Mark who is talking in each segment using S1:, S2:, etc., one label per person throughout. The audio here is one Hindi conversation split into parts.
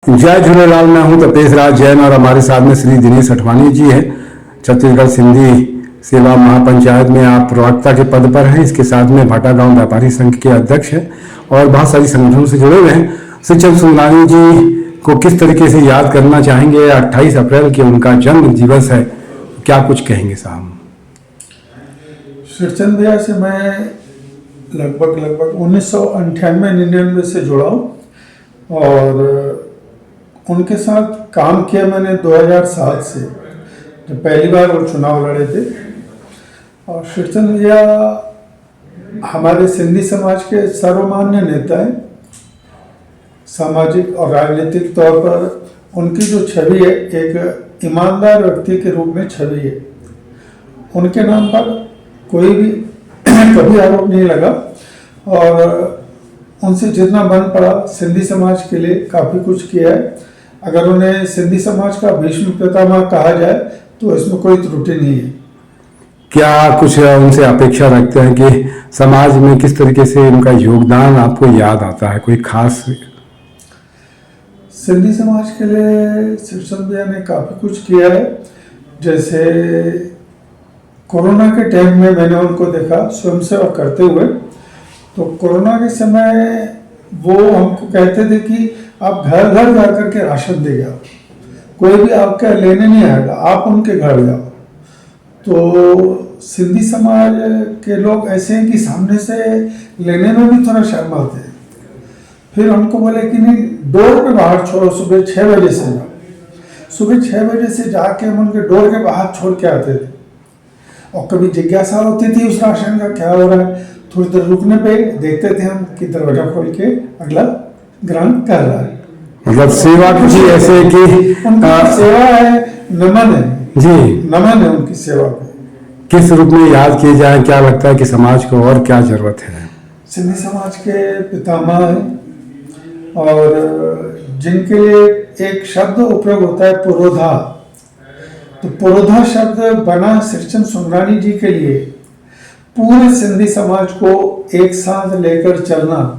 S1: जय झूलेलाल। मैं हूं तपेश राज जैन और हमारे साथ में श्री दिनेश अठवानी जी हैं। छत्तीसगढ़ सिंधी सेवा महापंचायत में आप प्रवक्ता के पद पर हैं। इसके साथ में भाटा गांव व्यापारी संघ के अध्यक्ष हैं और बहुत सारी संगठनों से जुड़े हुए हैं। शिक्षक सुंदरानी जी को किस तरीके से याद करना चाहेंगे? 28 अप्रैल के उनका जन्म दिवस है, क्या कुछ कहेंगे साहब?
S2: शिवचंद भैया से मैं लगभग 1998-99 से जुड़ा हूँ और उनके साथ काम किया मैंने 2007 से, जब पहली बार वो चुनाव लड़े थे। और शिवचंद भैया हमारे सिंधी समाज के सर्वमान्य नेता हैं। सामाजिक और राजनीतिक तौर पर उनकी जो छवि है, एक ईमानदार व्यक्ति के रूप में छवि है। उनके नाम पर कोई भी कभी आरोप नहीं लगा और उनसे जितना बन पड़ा सिंधी समाज के लिए काफ़ी कुछ किया है। अगर उन्हें सिंधी समाज का भीष्म पितामह कहा जाए तो इसमें कोई त्रुटि नहीं है।
S1: क्या कुछ उनसे अपेक्षा रखते हैं कि समाज में किस तरीके से उनका योगदान आपको याद आता है? कोई खास?
S2: सिंधी समाज के लिए शिवचंद भैया ने काफ़ी कुछ किया है। जैसे कोरोना के टाइम में मैंने उनको देखा स्वयंसेवा करते हुए। तो कोरोना के समय वो हमको कहते थे कि आप घर घर जा करके राशन दे जाओ, कोई भी आपका लेने नहीं आएगा, आप उनके घर जाओ। तो सिंधी समाज के लोग ऐसे हैं कि सामने से लेने में भी थोड़ा शर्माते हैं। फिर हमको बोले कि नहीं, डोर पे बाहर छोड़ो, सुबह 6 बजे से जाओ। सुबह 6 बजे से जाके हम उनके डोर के बाहर छोड़ के आते थे और कभी जिज्ञासा होती थी उस राशन का क्या हो रहा है। थोड़ी देर रुकने पे देखते थे हम कि दरवाजा खोल के अगला ग्रहण कर रहा है।
S1: मतलब सेवा कुछ ऐसे कि
S2: उनकी सेवा है, नमन है
S1: जी,
S2: नमन है उनकी सेवा को।
S1: किस रूप में याद किए जाए? क्या लगता है कि समाज को और क्या जरूरत है?
S2: सिंधी समाज के पितामह हैं और जिनके लिए एक शब्द उपयोग होता है पुरोधा। तो पुरोधा शब्द बना शिवचंद सुंदरानी जी के लिए पूरे सिंधी समाज को एक साथ लेकर चलना।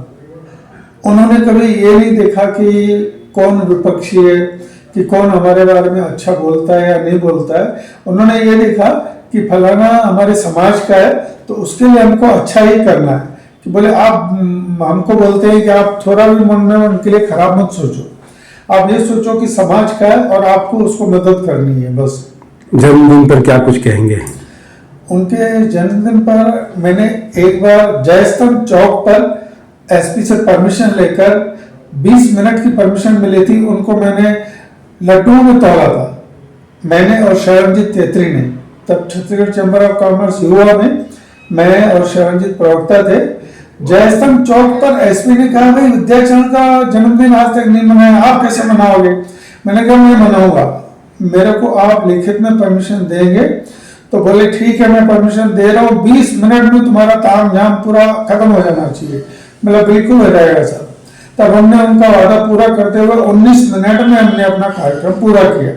S2: उन्होंने कभी ये नहीं देखा कि कौन विपक्षी है, कि कौन हमारे बारे में अच्छा बोलता है या नहीं बोलता है। उन्होंने ये देखा कि फलाना हमारे समाज का है तो उसके लिए हमको अच्छा ही करना है। कि बोले आप हमको बोलते हैं कि आप थोड़ा भी मन में उनके लिए खराब मत सोचो, आप ये सोचो कि समाज का है और आपको उसको मदद करनी है बस।
S1: जन्मदिन पर क्या कुछ कहेंगे?
S2: उनके जन्मदिन पर मैंने एक बार जयस्तंभ चौक पर एसपी से परमिशन लेकर 20 मिनट की परमिशन मिली थी। उनको मैंने लड्डुओं में तोला था, मैंने और शरणजीत तेत्री ने। तब छत्तीसगढ़ चैम्बर ऑफ कॉमर्स युवा में मैं और शरणजीत प्रवक्ता थे। जयस्तंभ चौक पर एसपी ने कहा, भाई विद्याचरण का जन्मदिन आज तक नहीं मनाया, आप कैसे मनाओगे? मैंने कहा मैं मनाऊंगा, मेरे को आप लिखित में परमिशन देंगे? तो बोले ठीक है, मैं परमिशन दे रहा हूँ, 20 मिनट में तुम्हारा ताम झाम पूरा खत्म हो जाना चाहिए। मतलब बिल्कुल हो जाएगा सर। तब हमने उनका वादा पूरा करते हुए 19 मिनट में हमने अपना कार्यक्रम पूरा किया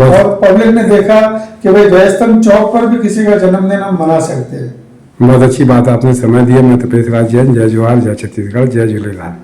S2: और पब्लिक ने देखा कि भाई जयस्तंभ चौक पर भी किसी का जन्मदिन हम मना सकते हैं।
S1: बहुत अच्छी बात आपने समय दिया। मैं तपेश राज जैन। जय जवाहर, जय छत्तीसगढ़, जय झूलेलाल।